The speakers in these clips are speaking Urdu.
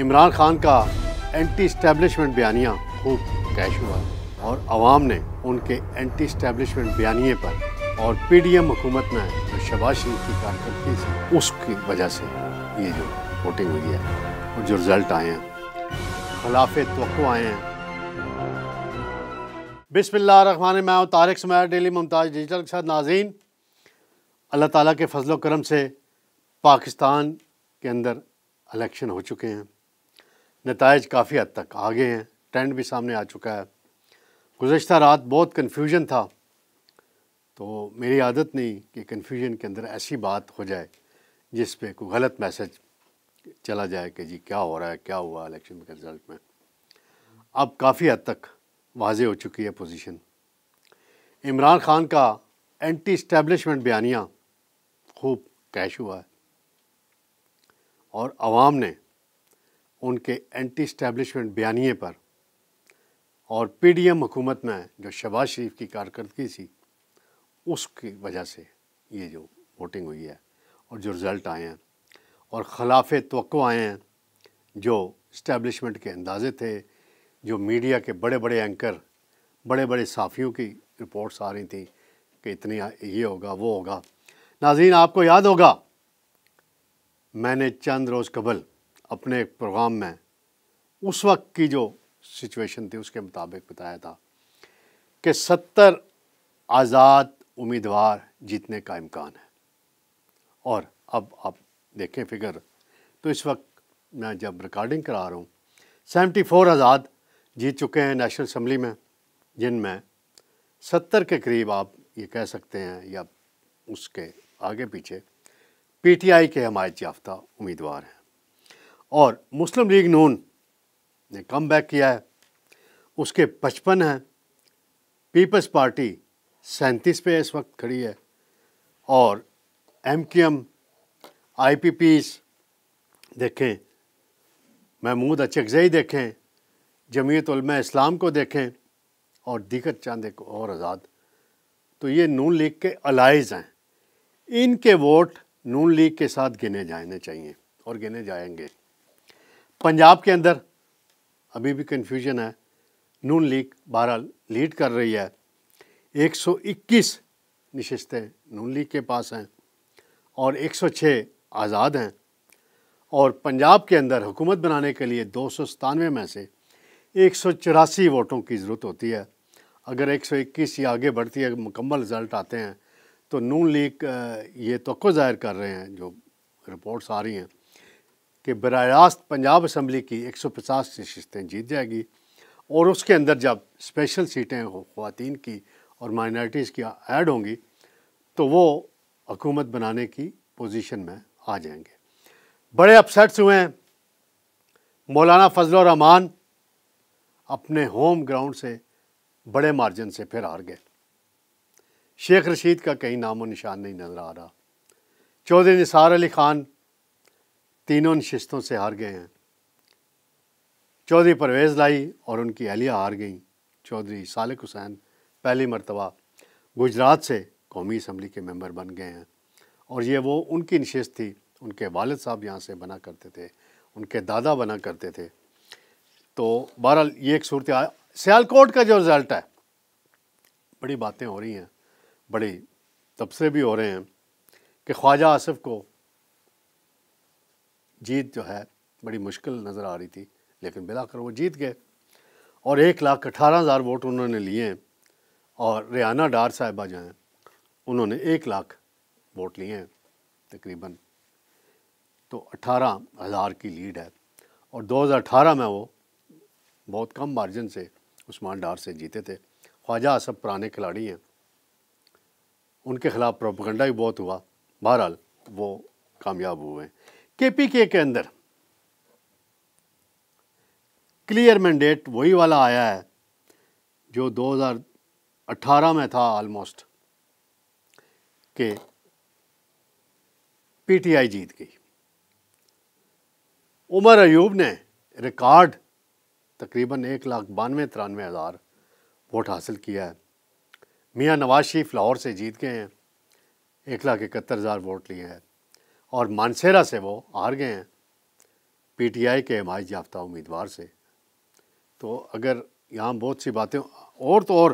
عمران خان کا اینٹی اسٹیبلشمنٹ بیانیہ خوب کیش ہوا اور عوام نے ان کے اینٹی اسٹیبلشمنٹ بیانیے پر اور پی ڈی ایم حکومت میں جو شہباز شریف کی کارکردگی تھی اس کی وجہ سے یہ جو ووٹنگ ہوئی ہے اور جو رزلٹ آئے ہیں خلاف توقع آئے ہیں۔ بسم اللہ الرحمن الرحیم، میں ہوں طارق سمیع، ڈیلی ممتاز ڈیجیٹل کے ساتھ۔ ناظرین، اللہ تعالیٰ کے فضل و کرم سے پاکستان کے اندر الیکشن ہو چکے ہیں، نتائج کافی حد تک آگے ہیں، ٹرینڈ بھی سامنے آ چکا ہے۔ گزشتہ رات بہت کنفیوژن تھا، تو میری عادت نہیں کہ کنفیوژن کے اندر ایسی بات ہو جائے جس پہ کوئی غلط میسج چلا جائے کہ جی کیا ہو رہا ہے، کیا ہوا الیکشن کے رزلٹ میں۔ اب کافی حد تک واضح ہو چکی ہے پوزیشن۔ عمران خان کا اینٹی اسٹیبلشمنٹ بیانیہ خوب کیش ہوا ہے اور عوام نے ان کے اینٹی اسٹیبلشمنٹ بیانیے پر اور پی ڈی ایم حکومت میں جو شہباز شریف کی کارکردگی تھی اس کی وجہ سے یہ جو ووٹنگ ہوئی ہے اور جو رزلٹ آئے ہیں اور خلاف توقع آئے ہیں، جو اسٹیبلشمنٹ کے اندازے تھے، جو میڈیا کے بڑے بڑے اینکر، بڑے بڑے صحافیوں کی رپورٹس آ رہی تھیں کہ اتنی یہ ہوگا وہ ہوگا۔ ناظرین، آپ کو یاد ہوگا میں نے چند روز قبل اپنے ایک پروگرام میں اس وقت کی جو سچویشن تھی اس کے مطابق بتایا تھا کہ 70 آزاد امیدوار جیتنے کا امکان ہے، اور اب آپ دیکھیں فگر، تو اس وقت میں جب ریکارڈنگ کرا رہا ہوں 74 آزاد جیت چکے ہیں نیشنل اسمبلی میں، جن میں 70 کے قریب آپ یہ کہہ سکتے ہیں یا اس کے آگے پیچھے پی ٹی آئی کے حمایت یافتہ امیدوار ہیں، اور مسلم لیگ نون نے کم بیک کیا ہے، اس کے 55 ہیں۔ پیپلز پارٹی 37 پہ اس وقت کھڑی ہے، اور ایم کیو ایم، آئی پی پیز دیکھیں، محمود اچکزئی دیکھیں، جمعیت علماء اسلام کو دیکھیں، اور دیگر چند ایک اور آزاد، تو یہ نون لیگ کے الائز ہیں۔ ان کے ووٹ نون لیگ کے ساتھ گنے جانے چاہیے اور گنے جائیں گے۔ پنجاب کے اندر ابھی بھی کنفیوژن ہے، نون لیگ بہرحال لیڈ کر رہی ہے، 121 نشستیں نون لیگ کے پاس ہیں اور 106 آزاد ہیں، اور پنجاب کے اندر حکومت بنانے کے لیے 297 میں سے 184 ووٹوں کی ضرورت ہوتی ہے۔ اگر 121 یا آگے بڑھتی ہے، مکمل رزلٹ آتے ہیں، تو نون لیگ یہ توقع ظاہر کر رہے ہیں، جو رپورٹس آ رہی ہیں، کہ براہ راست پنجاب اسمبلی کی 150 نشستیں جیت جائے گی، اور اس کے اندر جب اسپیشل سیٹیں خواتین کی اور مائنارٹیز کی ایڈ ہوں گی تو وہ حکومت بنانے کی پوزیشن میں آ جائیں گے۔ بڑے اپسیٹس ہوئے ہیں، مولانا فضل الرحمان اپنے ہوم گراؤنڈ سے بڑے مارجن سے پھر ہار گئے، شیخ رشید کا کہیں نام و نشان نہیں نظر آ رہا، چودھری نثار علی خان تینوں نشستوں سے ہار گئے ہیں، چودھری پرویز لائی اور ان کی اہلیہ ہار گئیں، چودھری صالح حسین پہلی مرتبہ گجرات سے قومی اسمبلی کے ممبر بن گئے ہیں، اور یہ وہ ان کی نشست تھی، ان کے والد صاحب یہاں سے بنا کرتے تھے، ان کے دادا بنا کرتے تھے۔ تو بہرحال یہ ایک صورتحال۔ سیالکوٹ کا جو رزلٹ ہے، بڑی باتیں ہو رہی ہیں، بڑے تبصرے بھی ہو رہے ہیں کہ خواجہ آصف کو جیت جو ہے بڑی مشکل نظر آ رہی تھی، لیکن بلاخر وہ جیت گئے، اور 1,18,000 ووٹ انہوں نے لیے ہیں، اور ریحانہ ڈار صاحبہ جو ہیں انہوں نے 1,00,000 ووٹ لیے ہیں تقریباً، تو 18,000 کی لیڈ ہے، اور 2018 میں وہ بہت کم مارجن سے عثمان ڈار سے جیتے تھے۔ خواجہ آصف پرانے کھلاڑی ہیں، ان کے خلاف پروپیگنڈا بھی بہت ہوا، بہرحال وہ کامیاب ہوئے ہیں۔ کے پی کے اندر کلیئر مینڈیٹ وہی والا آیا ہے جو 2018 میں تھا آلموسٹ، کہ پی ٹی آئی جیت گئی۔ عمر ایوب نے ریکارڈ تقریباً 1,92,93,000 ووٹ حاصل کیا ہے۔ میاں نواز شریف لاہور سے جیت گئے ہیں، 1,71,000 ووٹ لیے ہیں، اور مانسہرہ سے وہ ہار گئے ہیں پی ٹی آئی کے حمایت یافتہ امیدوار سے. تو اگر یہاں بہت سی باتیں اور تو اور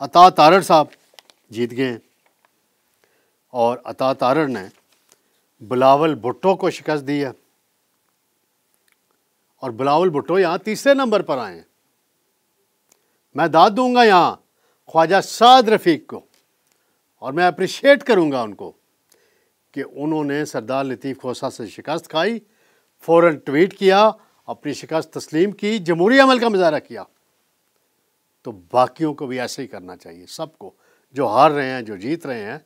عطا تارڑ صاحب جیت گئے ہیں، اور عطا تارڑ نے بلاول بھٹو کو شکست دی ہے، اور بلاول بھٹو یہاں تیسرے نمبر پر آئے ہیں. میں داد دوں گا یہاں خواجہ سعد رفیق کو، اور میں اپریشیٹ کروں گا ان کو کہ انہوں نے سردار لطیف کھوسہ سے شکست کھائی، فوراً ٹویٹ کیا، اپنی شکست تسلیم کی، جمہوری عمل کا مظاہرہ کیا. تو باقیوں کو بھی ایسے ہی کرنا چاہیے، سب کو، جو ہار رہے ہیں، جو جیت رہے ہیں،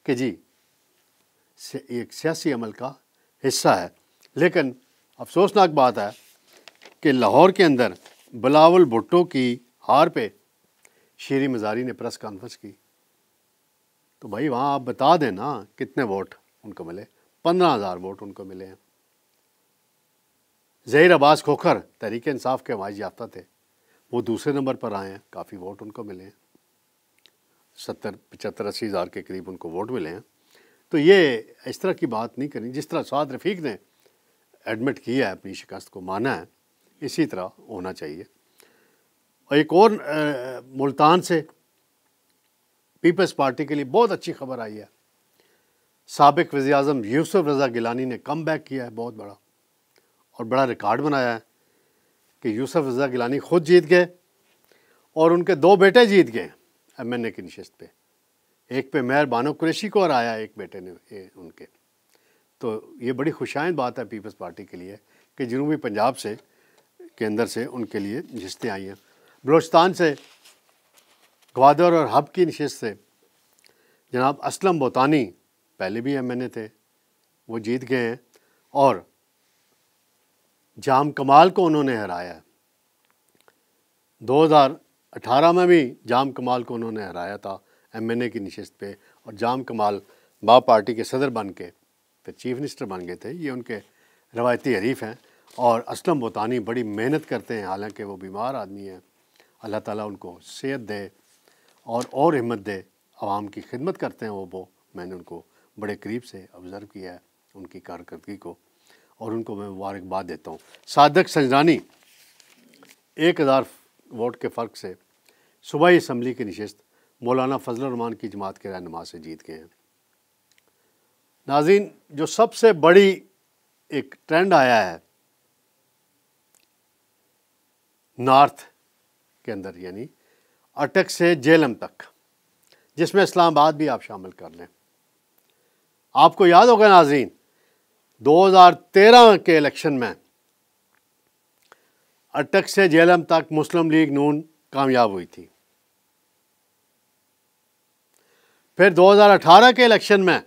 کہ جی ایک سیاسی عمل کا حصہ ہے. لیکن افسوسناک بات ہے کہ لاہور کے اندر بلاول بھٹو کی ہار پہ شیریں مزاری نے پریس کانفرنس کی. تو بھائی وہاں آپ بتا دیں نا کتنے ووٹ ان کو ملے. 15,000 ووٹ ان کو ملے ہیں. ظہیر عباس کھوکھر تحریک انصاف کے حمایت یافتہ تھے، وہ دوسرے نمبر پر آئے ہیں، کافی ووٹ ان کو ملے ہیں، 70-75-80 ہزار کے قریب ان کو ووٹ ملے ہیں. تو یہ اس طرح کی بات نہیں کرنی. جس طرح سعد رفیق نے ایڈمٹ کیا ہے، اپنی شکست کو مانا ہے، اسی طرح ہونا چاہیے. اور ایک اور ملتان سے پیپلز پارٹی کے لیے بہت اچھی خبر آئی ہے. سابق وزیر اعظم یوسف رضا گیلانی نے کم بیک کیا ہے، بہت بڑا اور بڑا ریکارڈ بنایا ہے کہ یوسف رضا گیلانی خود جیت گئے اور ان کے 2 بیٹے جیت گئے ایم این اے کی نشست پہ. ایک پہ مہر بانو قریشی کو ہرایا، ایک بیٹے نے ان کے. تو یہ بڑی خوشائند بات ہے پیپلز پارٹی کے لیے کہ جنوبی پنجاب سے کے اندر سے ان کے لیے نشستیں آئی ہیں. بلوچستان سے گوادر اور ہب کی نشست سے جناب اسلم بوتانی پہلے بھی ایم این اے تھے، وہ جیت گئے ہیں، اور جام کمال کو انہوں نے ہرایا. 2018 میں بھی جام کمال کو انہوں نے ہرایا تھا ایم این اے کی نشست پہ، اور جام کمال با پارٹی کے صدر بن کے پھر چیف منسٹر بن گئے تھے. یہ ان کے روایتی حریف ہیں. اور اسلم بوتانی بڑی محنت کرتے ہیں، حالانکہ وہ بیمار آدمی ہیں. اللہ تعالیٰ ان کو صحت دے اور ہمت دے. عوام کی خدمت کرتے ہیں وہ میں نے ان کو بڑے قریب سے آبزرو کیا ہے، ان کی کارکردگی کو، اور ان کو میں مبارکباد دیتا ہوں. صادق سنجرانی 1000 ووٹ کے فرق سے صوبائی اسمبلی کی نشست مولانا فضل الرحمان کی جماعت کے رہنما سے جیت گئے ہیں. ناظرین، جو سب سے بڑی ایک ٹرینڈ آیا ہے نارتھ کے اندر، یعنی اٹک سے جہلم تک، جس میں اسلام آباد بھی آپ شامل کر لیں. آپ کو یاد ہوگا ناظرین، 2013 کے الیکشن میں اٹک سے جہلم تک مسلم لیگ نون کامیاب ہوئی تھی. پھر 2018 کے الیکشن میں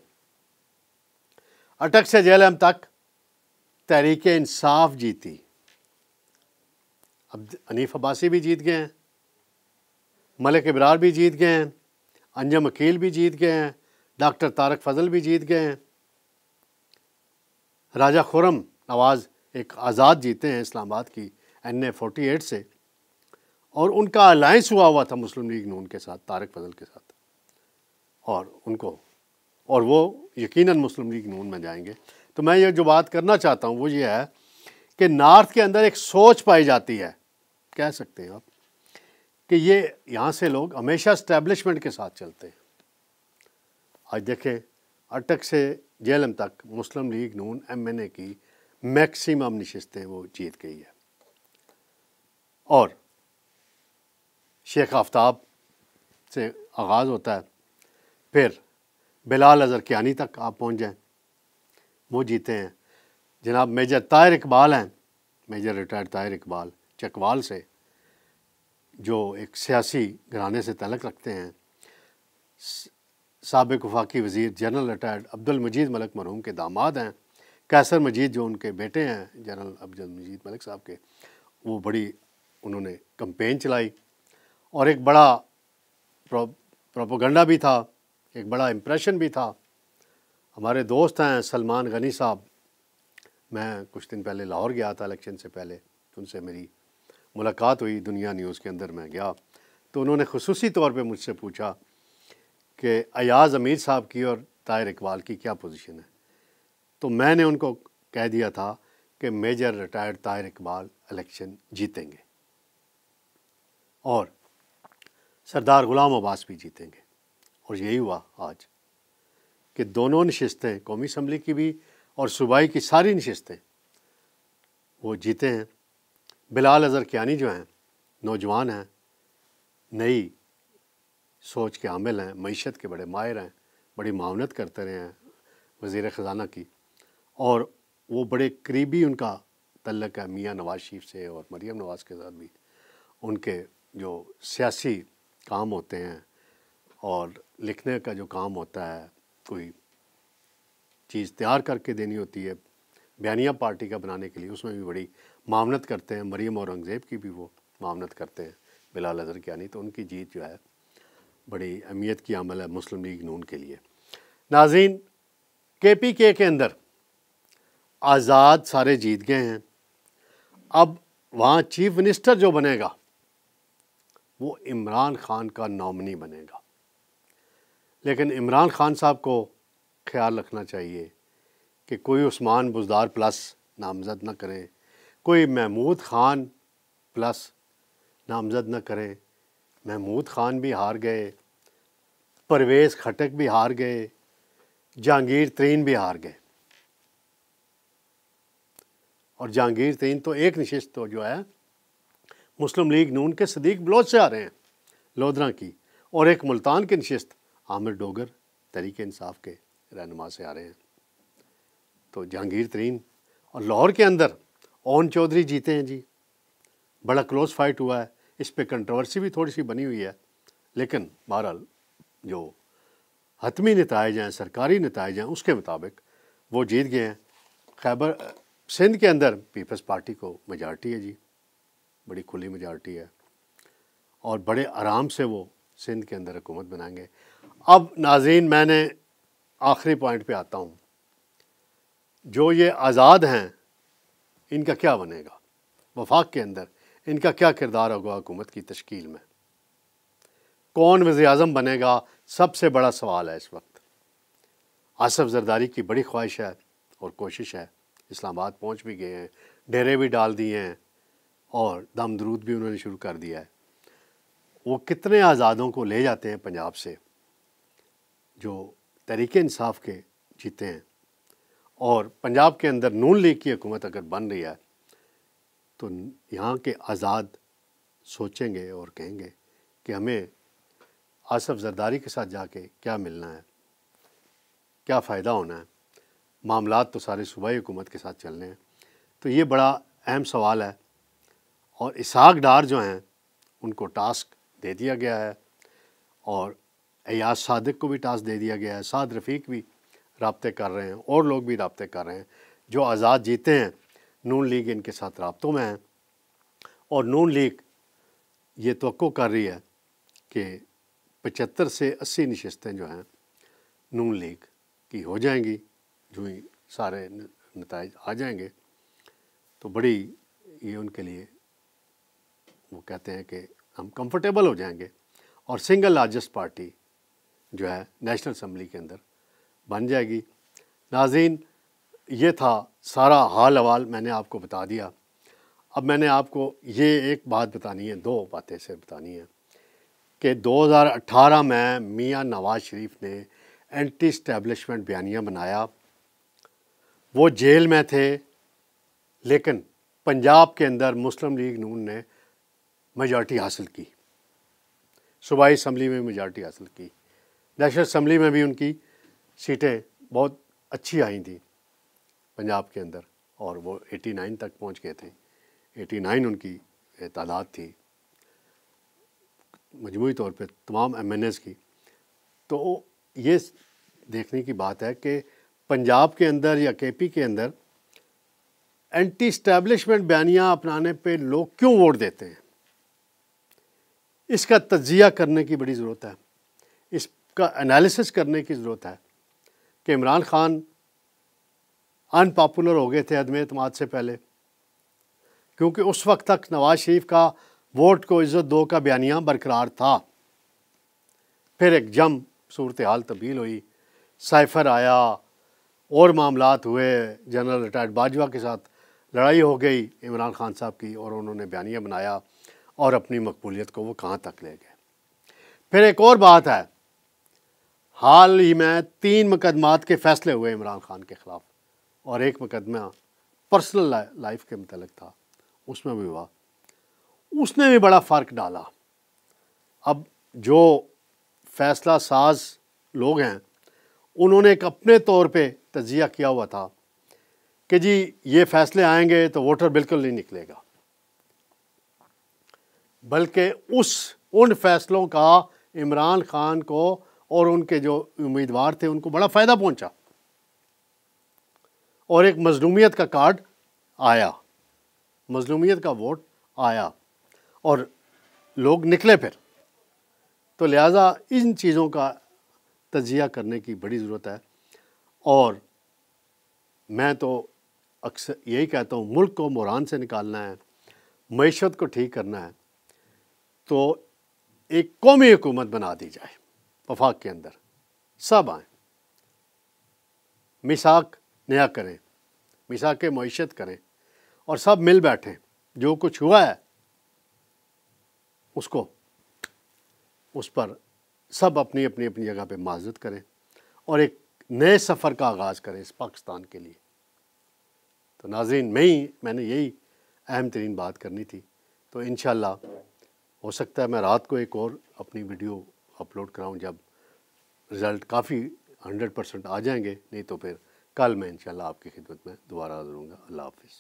اٹک سے جہلم تک تحریک انصاف جیتی. اب حنیف عباسی بھی جیت گئے ہیں، ملک ابرار بھی جیت گئے ہیں، انجم عقیل بھی جیت گئے ہیں، ڈاکٹر طارق فضل بھی جیت گئے ہیں، راجہ خرم نواز ایک آزاد جیتے ہیں اسلام آباد کی NA48 سے، اور ان کا الائنس ہوا تھا مسلم لیگ نون کے ساتھ، طارق فضل کے ساتھ، اور وہ یقیناً مسلم لیگ نون میں جائیں گے. تو میں یہ جو بات کرنا چاہتا ہوں وہ یہ ہے کہ نارتھ کے اندر ایک سوچ پائی جاتی ہے، کہہ سکتے ہیں آپ، کہ یہ یہاں سے لوگ ہمیشہ اسٹیبلشمنٹ کے ساتھ چلتے ہیں. آج دیکھیں اٹک سے جہلم تک مسلم لیگ نون ایم این اے کی میکسیمم نشستیں وہ جیت گئی ہے. اور شیخ آفتاب سے آغاز ہوتا ہے، پھر بلال اظہر کیانی تک آپ پہنچ جائیں، وہ جیتے ہیں. جناب میجر طاہر اقبال ہیں، میجر ریٹائرڈ طاہر اقبال چکوال سے، جو ایک سیاسی گھرانے سے تعلق رکھتے ہیں. سابق وفاقی وزیر جنرل ریٹائرڈ عبد المجید ملک مرحوم کے داماد ہیں. قیصر مجید جو ان کے بیٹے ہیں جنرل عبد المجید ملک صاحب کے، وہ بڑی انہوں نے کمپین چلائی، اور ایک بڑا پروپیگنڈا بھی تھا، ایک بڑا امپریشن بھی تھا. ہمارے دوست ہیں سلمان غنی صاحب، میں کچھ دن پہلے لاہور گیا تھا الیکشن سے پہلے، ان سے میری ملاقات ہوئی دنیا نیوز کے اندر. میں گیا تو انہوں نے خصوصی طور پہ مجھ سے پوچھا کہ ایاز امیر صاحب کی اور طاہر اقبال کی کیا پوزیشن ہے. تو میں نے ان کو کہہ دیا تھا کہ major retired Tahir Iqbal election جیتیں گے اور سردار غلام عباس بھی جیتیں گے، اور یہی ہوا آج کہ دونوں نشستیں، قومی اسمبلی کی بھی اور صوبائی کی ساری نشستیں وہ جیتے ہیں۔ بلال اظہر کیانی جو ہیں نوجوان ہیں، نئی سوچ کے حامل ہیں، معیشت کے بڑے ماہر ہیں، بڑی معاونت کرتے رہے ہیں وزیر خزانہ کی، اور وہ بڑے قریبی ان کا تعلق ہے میاں نواز شریف سے اور مریم نواز کے ساتھ بھی۔ ان کے جو سیاسی کام ہوتے ہیں اور لکھنے کا جو کام ہوتا ہے، کوئی چیز تیار کر کے دینی ہوتی ہے بیانیہ پارٹی کا بنانے کے لیے، اس میں بھی بڑی معاونت کرتے ہیں۔ مریم اورنگزیب کی بھی وہ معاونت کرتے ہیں بلال اظہر کیانی، تو ان کی جیت جو ہے بڑی اہمیت کی عمل ہے مسلم لیگ نون کے لیے۔ ناظرین، KPK کے اندر آزاد سارے جیت گئے ہیں، اب وہاں چیف منسٹر جو بنے گا وہ عمران خان کا نامنی بنے گا، لیکن عمران خان صاحب کو خیال رکھنا چاہیے کہ کوئی عثمان بزدار پلس نامزد نہ کریں، کوئی محمود خان پلس نامزد نہ کریں۔ محمود خان بھی ہار گئے، پرویز خٹک بھی ہار گئے، جہانگیر ترین بھی ہار گئے، اور جہانگیر ترین تو ایک نشست تو جو ہے مسلم لیگ نون کے صدیق بلوچ سے آ رہے ہیں لودھراں کی، اور ایک ملتان کی نشست عامر ڈوگر تحریک انصاف کے رہنما سے آ رہے ہیں۔ تو جہانگیر ترین، اور لاہور کے اندر اون چودھری جیتے ہیں جی، بڑا کلوز فائٹ ہوا ہے، اس پہ کنٹروورسی بھی تھوڑی سی بنی ہوئی ہے، لیکن بہرحال جو حتمی نتائج ہیں، سرکاری نتائج ہیں، اس کے مطابق وہ جیت گئے ہیں۔ خیبر سندھ کے اندر پیپلز پارٹی کو میجارٹی ہے جی، بڑی کھلی میجارٹی ہے، اور بڑے آرام سے وہ سندھ کے اندر حکومت بنائیں گے۔ اب ناظرین، میں نے آخری پوائنٹ پہ آتا ہوں، جو یہ آزاد ہیں ان کا کیا بنے گا وفاق کے اندر، ان کا کیا کردار ہوگا حکومت کی تشکیل میں، کون وزیر اعظم بنے گا، سب سے بڑا سوال ہے اس وقت۔ آصف زرداری کی بڑی خواہش ہے اور کوشش ہے، اسلام آباد پہنچ بھی گئے ہیں، ڈیرے بھی ڈال دیے ہیں، اور دم درود بھی انہوں نے شروع کر دیا ہے۔ وہ کتنے آزادوں کو لے جاتے ہیں پنجاب سے جو تحریک انصاف کے جیتے ہیں، اور پنجاب کے اندر نون لیگ کی حکومت اگر بن رہی ہے تو یہاں کے آزاد سوچیں گے اور کہیں گے کہ ہمیں آصف زرداری کے ساتھ جا کے کیا ملنا ہے، کیا فائدہ ہونا ہے، معاملات تو سارے صوبائی حکومت کے ساتھ چلنے ہیں۔ تو یہ بڑا اہم سوال ہے، اور اسحاق ڈار جو ہیں ان کو ٹاسک دے دیا گیا ہے، اور ایاز صادق کو بھی ٹاسک دے دیا گیا ہے، سعد رفیق بھی رابطے کر رہے ہیں، اور لوگ بھی رابطے کر رہے ہیں۔ جو آزاد جیتے ہیں نون لیگ ان کے ساتھ رابطوں میں ہیں، اور نون لیگ یہ توقع کر رہی ہے کہ 75 سے 80 نشستیں جو ہیں نون لیگ کی ہو جائیں گی، جو ہی سارے نتائج آ جائیں گے تو بڑی یہ ان کے لیے، وہ کہتے ہیں کہ ہم کمفرٹیبل ہو جائیں گے، اور سنگل لارجسٹ پارٹی جو ہے نیشنل اسمبلی کے اندر بن جائے گی۔ ناظرین، یہ تھا سارا حال احوال، میں نے آپ کو بتا دیا۔ اب میں نے آپ کو یہ ایک بات بتانی ہے، دو باتیں سے بتانی ہیں کہ 2018 میں میاں نواز شریف نے اینٹی اسٹیبلشمنٹ بیانیہ بنایا، وہ جیل میں تھے، لیکن پنجاب کے اندر مسلم لیگ نون نے میجارٹی حاصل کی، صوبائی اسمبلی میں میجارٹی حاصل کی، نیشنل اسمبلی میں بھی ان کی سیٹیں بہت اچھی آئی تھیں پنجاب کے اندر، اور وہ 89 تک پہنچ گئے تھے، 89 ان کی تعداد تھی مجموعی طور پہ تمام MNAs کی۔ تو یہ دیکھنے کی بات ہے کہ پنجاب کے اندر یا KP کے اندر اینٹی اسٹیبلشمنٹ بیانیہ اپنانے پہ لوگ کیوں ووٹ دیتے ہیں، اس کا تجزیہ کرنے کی بڑی ضرورت ہے، اس کا انالیسس کرنے کی ضرورت ہے کہ عمران خان ان پاپولر ہو گئے تھے عدم اعتماد سے پہلے، کیونکہ اس وقت تک نواز شریف کا ووٹ کو عزت دو کا بیانیہ برقرار تھا۔ پھر ایک جم صورتحال تبدیل ہوئی، سائفر آیا، اور معاملات ہوئے، جنرل ریٹائرڈ باجوہ کے ساتھ لڑائی ہو گئی عمران خان صاحب کی اور انہوں نے بیانیہ بنایا اور اپنی مقبولیت کو وہ کہاں تک لے گئے۔ پھر ایک اور بات ہے، حال ہی میں 3 مقدمات کے فیصلے ہوئے عمران خان کے خلاف، اور ایک مقدمہ پرسنل لائف کے متعلق تھا، اس میں بھی ہوا، اس نے بھی بڑا فرق ڈالا۔ اب جو فیصلہ ساز لوگ ہیں انہوں نے ایک اپنے طور پہ تجزیہ کیا ہوا تھا کہ جی یہ فیصلے آئیں گے تو ووٹر بالکل نہیں نکلے گا، بلکہ ان فیصلوں کا عمران خان کو اور ان کے جو امیدوار تھے ان کو بڑا فائدہ پہنچا، اور ایک مظلومیت کا کارڈ آیا، مظلومیت کا ووٹ آیا اور لوگ نکلے پھر۔ تو لہٰذا ان چیزوں کا تجزیہ کرنے کی بڑی ضرورت ہے، اور میں تو اکثر یہی کہتا ہوں ملک کو بحران سے نکالنا ہے، معیشت کو ٹھیک کرنا ہے، تو ایک قومی حکومت بنا دی جائے، وفاق کے اندر سب آئیں، میثاق نیا کریں، میثاق معیشت کریں، اور سب مل بیٹھیں، جو کچھ ہوا ہے اس پر سب اپنی اپنی جگہ پہ معذرت کریں اور ایک نئے سفر کا آغاز کریں اس پاکستان کے لیے۔ تو ناظرین، میں نے یہی اہم ترین بات کرنی تھی، تو انشاءاللہ ہو سکتا ہے میں رات کو ایک اور اپنی ویڈیو اپلوڈ کراؤں جب رزلٹ کافی 100% آ جائیں گے، نہیں تو پھر کل میں انشاءاللہ آپ کی خدمت میں دوبارہ حاضر ہوں گا۔ اللہ حافظ۔